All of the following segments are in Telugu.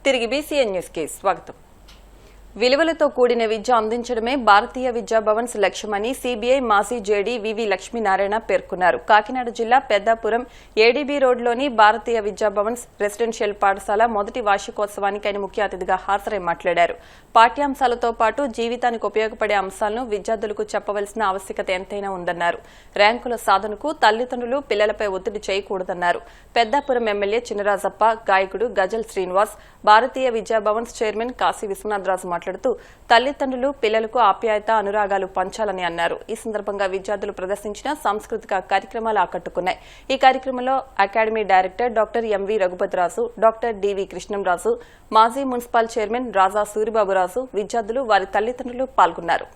తిరిగి BCN న్యూస్ కి స్వాగతం. విలువలతో కూడిన విద్య అందించడమే భారతీయ విద్యా భవన్స్ లక్ష్యమని సిబిఐ మాజీ జేడీ వివి లక్ష్మీనారాయణ పేర్కొన్నారు. కాకినాడ జిల్లా పెద్దాపురం ఏడీబీ రోడ్లోని భారతీయ విద్యా భవన్స్ రెసిడెన్షియల్ పాఠశాల మొదటి వార్షికోత్సవానికి ఆయన ముఖ్య అతిథిగా హాజరై మాట్లాడారు. పాఠ్యాంశాలతో పాటు జీవితానికి ఉపయోగపడే అంశాలను విద్యార్థులకు చెప్పవలసిన ఆవశ్యకత ఎంతైనా ఉందన్నారు. ర్యాంకుల సాధనకు తల్లిదండ్రులు పిల్లలపై ఒత్తిడి చేయకూడదన్నారు. పెద్దాపురం ఎమ్మెల్యే చినరాజప్ప, గాయకుడు గజల్ శ్రీనివాస్, భారతీయ విద్యా భవన్స్ చైర్మన్ కాశీ విశ్వనాథరాజు మాట్లాడుతూ తల్లిదండ్రులు పిల్లలకు ఆప్యాయత, అనురాగాలు పంచాలని అన్నారు. ఈ సందర్భంగా విద్యార్థులు ప్రదర్శించిన సాంస్కృతిక కార్యక్రమాలు ఆకట్టుకున్నాయి. ఈ కార్యక్రమంలో academy director doctor MV Raghupathiraju, doctor DV Krishnamraju, మాజీ మున్సిపల్ చైర్మన్ రాజా సూరిబాబురాజు, విద్యార్థులు, వారి తల్లిదండ్రులు పాల్గొన్నారు.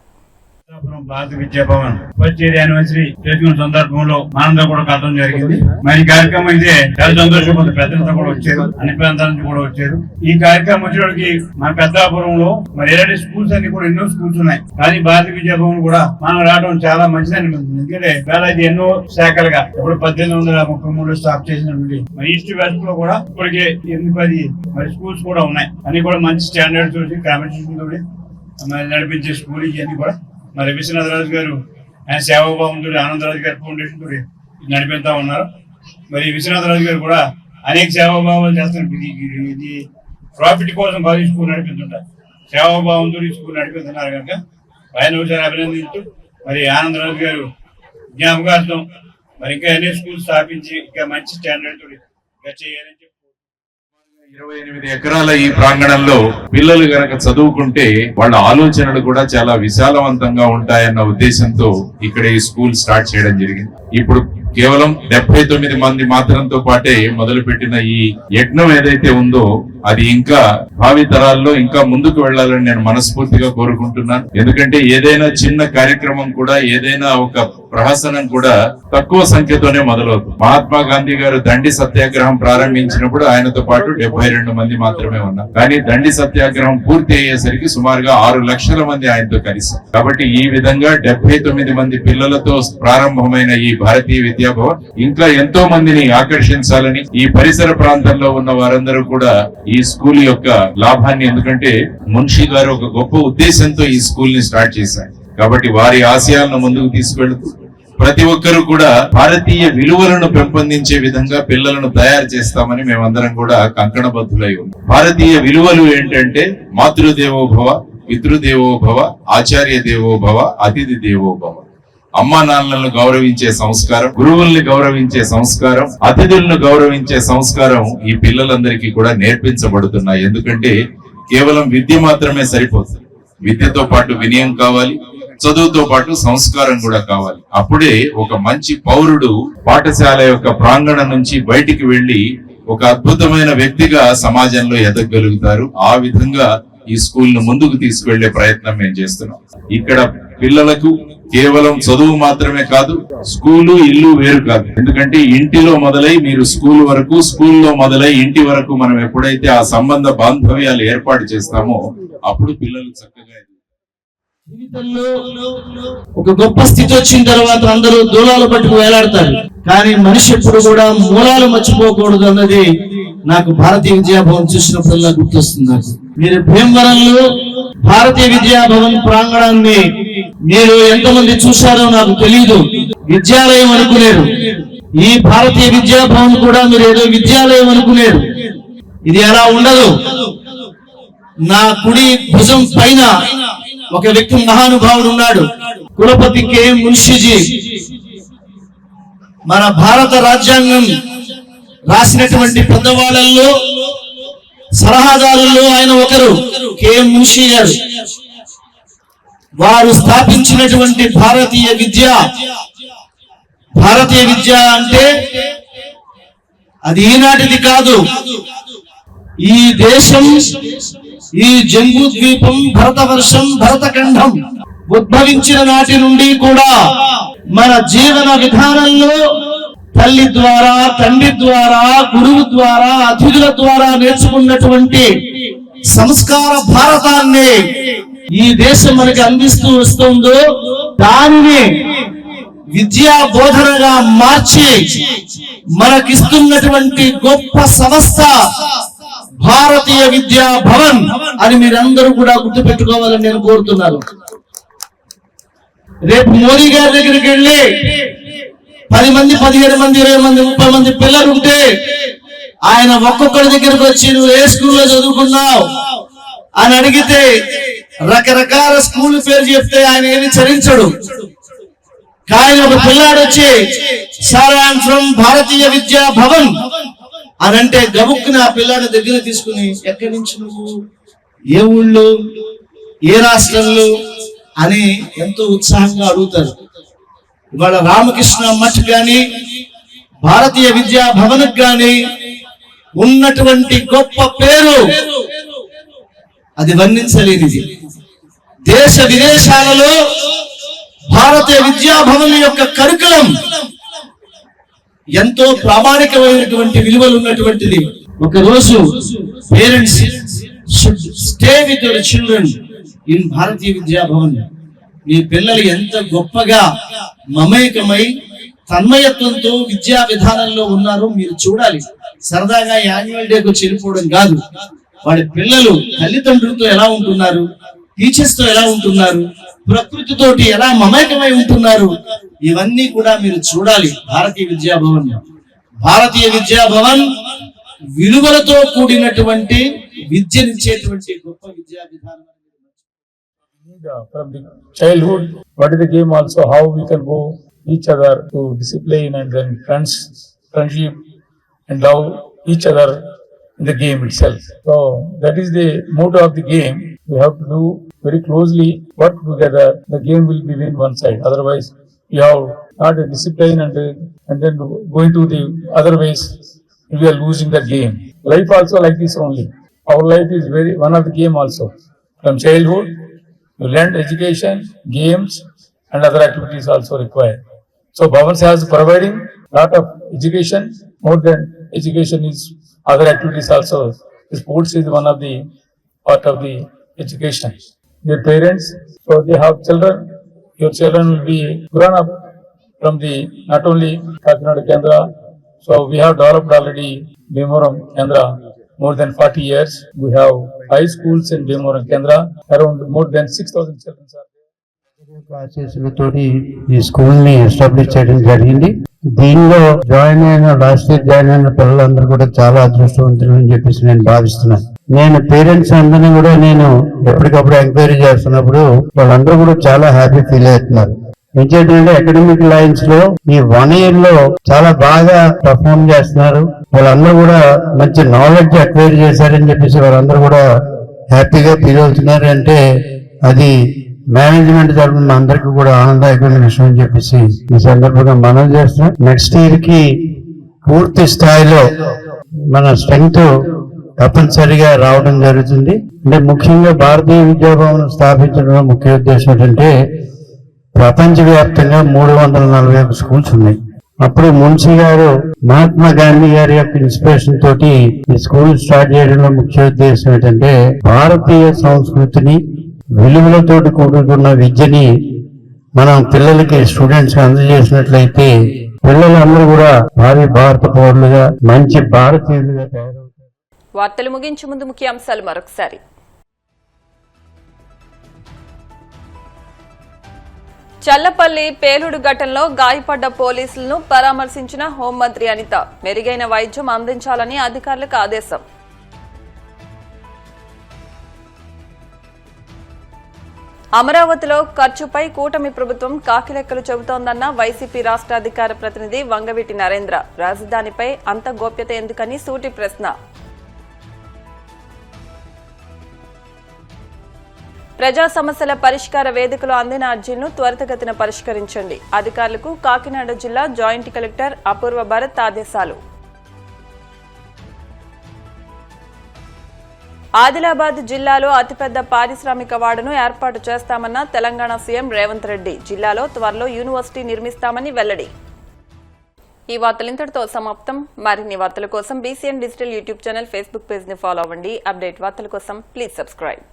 భారత విద్యా భవన్ ఫస్ట్ ఇయర్ యానివర్సరీ చేసుకున్న సందర్భంలో మనందరూ కూడా కలవడం జరిగింది. మరి కార్యక్రమం అయితే చాలా సంతోషంగా పెద్దలతో కూడా వచ్చారు, అన్ని ప్రాంతాల నుంచి కూడా వచ్చారు. ఈ కార్యక్రమం వచ్చేటికి మన పెద్దాపురంలో మరి ఎలాంటి స్కూల్స్ అన్ని కూడా ఎన్నో స్కూల్స్ ఉన్నాయి, కానీ భారత విద్యా భవన్ కూడా మనం రావడం చాలా మంచిది అనిపిస్తుంది. ఎందుకంటే వేలాది ఎన్నో శాఖలుగా ఇప్పుడు 1833 స్టాప్ చేసినటువంటి మరి ఈస్ట్ వెస్ట్ లో కూడా ఇప్పటికే 8-10 మరి స్కూల్స్ కూడా ఉన్నాయి. అన్ని కూడా మంచి స్టాండర్డ్ తోటి క్రమశిక్షణ తోటి నడిపించే స్కూల్ ఇవన్నీ కూడా మరి విశ్వనాథరాజు గారు ఆయన సేవాభావంతో ఆనందరాజు గారి ఫౌండేషన్ తోటి నడిపిస్తా ఉన్నారు. మరి విశ్వనాథరాజు గారు కూడా అనేక సేవాభావాలు చేస్తున్నారు. ఇది ప్రాఫిట్ కోసం కాదు, స్కూల్ నడిపిస్తుంటారు, సేవాభావంతో స్కూల్ నడిపిస్తున్నారు కనుక ఆయన ఒకసారి అభినందిస్తూ మరి ఆనందరాజు గారు జ్ఞాపకార్థం మరి ఇంకా అన్ని స్కూల్ స్థాపించి ఇంకా మంచి స్టాండర్డ్ తోటి చేయాలని 28 ఎకరాల ఈ ప్రాంగణంలో పిల్లలు గనక చదువుకుంటే వాళ్ళ ఆలోచనలు కూడా చాలా విశాలవంతంగా ఉంటాయన్న ఉద్దేశంతో ఇక్కడ ఈ స్కూల్ స్టార్ట్ చేయడం జరిగింది. ఇప్పుడు కేవలం 79 మంది మాత్రంతో పాటే మొదలుపెట్టిన ఈ యజ్ఞం ఏదైతే ఉందో అది ఇంకా భావి తరాల్లో ఇంకా ముందుకు వెళ్లాలని నేను మనస్ఫూర్తిగా కోరుకుంటున్నాను. ఎందుకంటే ఏదైనా చిన్న కార్యక్రమం కూడా, ఏదైనా ఒక ప్రహసనం కూడా తక్కువ సంఖ్యతోనే మొదలవుతుంది. మహాత్మా గాంధీ గారు దండి సత్యాగ్రహం ప్రారంభించినప్పుడు ఆయనతో పాటు 72 మంది మాత్రమే ఉన్నారు. కానీ దండి సత్యాగ్రహం పూర్తి అయ్యేసరికి సుమారుగా 6 లక్షల మంది ఆయనతో కలిశారు. కాబట్టి ఈ విధంగా 79 మంది పిల్లలతో ప్రారంభమైన ఈ భారతీయ విద్యాభవన్ ఇంకా ఎంతో మందిని ఆకర్షించాలని, ఈ పరిసర ప్రాంతంలో ఉన్న వారందరూ కూడా ఈ స్కూల్ యొక్క లాభాన్ని, ఎందుకంటే మున్షి గారు ఒక గొప్ప ఉద్దేశంతో ఈ స్కూల్ ని స్టార్ట్ చేశారు కాబట్టి వారి ఆశయాలను ముందుకు తీసుకెళ్తూ ప్రతి ఒక్కరూ కూడా భారతీయ విలువలను పెంపొందించే విధంగా పిల్లలను తయారు చేస్తామని మేమందరం కూడా కంకణబద్ధులై ఉన్నాం. భారతీయ విలువలు ఏంటంటే మాతృదేవోభవ, పితృదేవోభవ, ఆచార్య దేవోభవ, అతిథి దేవోభవ. అమ్మా నాన్నలను గౌరవించే సంస్కారం, గురువుల్ని గౌరవించే సంస్కారం, అతిథులను గౌరవించే సంస్కారం ఈ పిల్లలందరికీ కూడా నేర్పించబడుతున్నాయి. ఎందుకంటే కేవలం విద్య మాత్రమే సరిపోతుంది, విద్యతో పాటు వినయం కావాలి, చదువుతో పాటు సంస్కారం కూడా కావాలి. అప్పుడే ఒక మంచి పౌరుడు పాఠశాల యొక్క ప్రాంగణం నుంచి బయటికి వెళ్లి ఒక అద్భుతమైన వ్యక్తిగా సమాజంలో ఎదగలుగుతారు. ఆ విధంగా ఈ స్కూల్ ను ముందుకు తీసుకువెళ్లే ప్రయత్నం మేము చేస్తున్నాం. ఇక్కడ పిల్లలకు కేవలం చదువు మాత్రమే కాదు, స్కూలు ఇల్లు వేరు కాదు. ఎందుకంటే ఇంటిలో మొదలై మీరు స్కూల్ వరకు, స్కూల్లో మొదలై ఇంటి వరకు మనం ఎప్పుడైతే ఆ సంబంధ బాంధవ్యాలు ఏర్పాటు చేస్తామో అప్పుడు పిల్లలు చక్కగా జీవితంలో ఒక గొప్ప స్థితి వచ్చిన తర్వాత అందరూ దూలాలు పట్టుకు వేలాడతారు, కానీ మనిషి ఎప్పుడు కూడా మూలాలు మర్చిపోకూడదు అన్నది నాకు భారతీయ విద్యాభవన్ చూసినప్పుడల్లా గుర్తొస్తుంది. మీరు భీమవరంలో భారతీయ విద్యాభవన్ ప్రాంగణాన్ని మీరు ఎంతమంది చూశారో నాకు తెలియదు. విద్యాలయం అనుకునేరు. ఈ భారతీయ విద్యాభవన్ కూడా మీరు ఏదో విద్యాలయం అనుకునేరు. ఇది అలా ఉండదు. నా కుడి భుజం పైన ఒక వ్యక్తి మహానుభావుడు ఉన్నాడు, కులపతి కె మున్షిజీ. మన భారత రాజ్యాంగం రాసినటువంటి పెద్దవాళ్ళల్లో సలహాదారుల్లో ఆయన ఒకరు, కె మున్షి గారు. వారు స్థాపించినటువంటి భారతీయ విద్య అంటే అది ఈనాటిది కాదు. ఈ దేశం, ఈ జంబూ ద్వీపం, భరతవర్షం, భరతఖండం ఉద్భవించిన నాటి నుండి కూడా మన జీవన విధానంలో తల్లి ద్వారా, తండ్రి ద్వారా, గురువు ద్వారా, అతిథుల ద్వారా నేర్చుకున్నటువంటి సంస్కార భారతాన్ని ఈ దేశం మనకి అందిస్తూ వస్తుందో దానిని విద్యా బోధనగా మార్చి మనకిస్తున్నటువంటి గొప్ప సంస్థ భారతీయ భారతీయ విద్యా భవన్ అని మీరందరూ కూడా గుర్తుపెట్టుకోవాలని నేను కోరుతున్నాను. రేపు మోడీ గారి దగ్గరికి వెళ్ళి 10 మంది 15 మంది 20 మంది 30 మంది పిల్లలు ఉంటే ఆయన ఒక్కొక్కరి దగ్గరకు వచ్చి నువ్వు ఏ స్కూల్లో చదువుకున్నావు అని అడిగితే రకరకాల స్కూల్ పేరు చెప్తే ఆయన ఏమి చరించడు. కానీ ఒక పిల్లాడు వచ్చి సార్ ఐఎమ్ ఫ్రమ్ భారతీయ విద్యా భవన్ అని అంటే గబుక్కుని ఆ పిల్లాడి దగ్గర తీసుకుని ఎక్కడి నుంచి నువ్వు, ఏ ఊళ్ళో, ఏ రాష్ట్రంలో అని ఎంతో ఉత్సాహంగా అడుగుతారు. ఇవాళ రామకృష్ణ మఠ్ కానీ భారతీయ విద్యా భవన్ కానీ ఉన్నటువంటి గొప్ప పేరు అది వర్ణించలేనిది. దేశ విదేశాలలో భారతీయ విద్యా భవన్ యొక్క కరికులం ఎంతో ప్రామాణికమైనటువంటి విలువలు ఉన్నటువంటిది. ఒకరోజు parents should stay with your children in Bharatiya Vidya Bhavan. మీ పిల్లలు ఎంత గొప్పగా మమేకమై తన్మయత్వంతో విద్యా విధానంలో ఉన్నారో మీరు చూడాలి. సరదాగా యాన్యువల్ డేకు చెల్లిపోవడం కాదు, వాడి పిల్లలు తల్లిదండ్రులతో ఎలా ఉంటున్నారు, టీచర్స్ తో ఎలా ఉంటున్నారు, ప్రకృతితోటి ఎలా మమేకమై ఉంటున్నారు, ఇవన్నీ కూడా మీరు చూడాలి. భారతీయ విద్యా భవన్, భారతీయ విద్యా భవన్ విలువలతో కూడినటువంటి విద్యనిచ్చేటువంటి గొప్ప విద్యా విధానం. From the childhood, what is the game also, how we can go each other to discipline and then friendship and love each other in the game itself. So that is the motto of the game. We have to do very closely, work together. The game will be win one side. Otherwise, you have not a discipline and then going to the other ways, we are losing the game. Life also like this only. Our life is very one of the game also. From childhood, you learn education, games, and other activities also required. So Bhavans has providing lot of education. More than education is other activities also. Sports is one of the part of the education. Their parents, so they have children. Your children will be grown up from the not only Kakinada Kendra. So we have developed already Bhimaram Kendra. More than 40 years. We have 5 schools in Bhimaram Kendra. Around more than 6,000 children are there. క్లాసెస్లతోటి ఈ స్కూల్ ని ఎస్టాబ్లిష్ చేయడం జరిగింది. దీనిలో లాస్ట్ ఇయర్ జాయిన్ అయిన పిల్లలందరూ కూడా చాలా అదృష్టవంతులు అని చెప్పేసి నేను భావిస్తున్నాను. నేను పేరెంట్స్ అందరినీ కూడా నేను ఎప్పటికప్పుడు ఎంక్వైరీ చేస్తున్నప్పుడు వాళ్ళందరూ కూడా చాలా హ్యాపీ ఫీల్ అవుతున్నారు. ఏంటంటే అకాడమిక్ లైన్స్ లో ఈ 1 year లో చాలా బాగా పర్ఫార్మ్ చేస్తున్నారు. వాళ్ళందరూ కూడా మంచి నాలెడ్జ్ అక్వైర్ చేశారని చెప్పేసి వాళ్ళందరూ కూడా హ్యాపీగా ఫీల్ అవుతున్నారు. అంటే అది మేనేజ్మెంట్ తరఫున అందరికీ కూడా ఆనందదాయకమైన విషయం అని చెప్పేసి ఈ సందర్భంగా మనం చేస్తున్నాం. నెక్స్ట్ ఇయర్ కి పూర్తి స్థాయిలో మన స్ట్రెంగ్త్ తప్పనిసరిగా రావడం జరుగుతుంది. అంటే ముఖ్యంగా భారతీయ విద్యాభవన్ స్థాపించడంలో ముఖ్య ఉద్దేశం ఏంటంటే ప్రపంచవ్యాప్తంగా 341 స్కూల్స్ ఉన్నాయి. అప్పుడు మున్షి గారు మహాత్మా గాంధీ గారి యొక్క ఇన్స్పిరేషన్ తోటి ఈ స్కూల్ స్టార్ట్ చేయడంలో ముఖ్య ఉద్దేశం ఏంటంటే భారతీయ సంస్కృతిని విలువలతో కూడుకున్న విద్యని మనం పిల్లలకి స్టూడెంట్స్ అందజేసినట్లయితే పిల్లలందరూ కూడా భావి భారత పౌరులుగా మంచి భారతీయులుగా తయారవుతారు. వార్తలు ముగించే ముందు ముఖ్య అంశాలు మరొకసారి. చల్లపల్లి పేలుడు ఘటనలో గాయపడ్డ పోలీసులను పరామర్శించిన హోంమంత్రి అనిత. మెరుగైన వైద్యం అందించాలని అధికారులకు ఆదేశం. అమరావతిలో ఖర్చుపై కూటమి ప్రభుత్వం కాకిలెక్కలు చెబుతోందన్న వైసీపీ రాష్ట్ర అధికార ప్రతినిధి వంగవీటి నరేంద్ర. రాజధానిపై అంత గోప్యత ఎందుకని సూటి ప్రశ్న. ప్రజా సమస్యల పరిష్కార వేదికలో అందిన అర్జీలను త్వరితగతిన పరిష్కరించండి. అధికారులకు కాకినాడ జిల్లా జాయింట్ కలెక్టర్ అపూర్వ భరత్ ఆదేశాలు. ఆదిలాబాద్ జిల్లాలో అతిపెద్ద పారిశ్రామిక వాడను ఏర్పాటు చేస్తామన్న తెలంగాణ సీఎం రేవంత్ రెడ్డి. జిల్లాలో త్వరలో యూనివర్సిటీ నిర్మిస్తామని వెల్లడి. ఈ వార్తలు ఇంతటితో సమాప్తం. మరిన్ని వార్తల కోసం BCN digital YouTube channel, Facebook page ని ఫాలో అవ్వండి. అప్డేట్ వార్తల కోసం ప్లీజ్ సబ్స్క్రైబ్.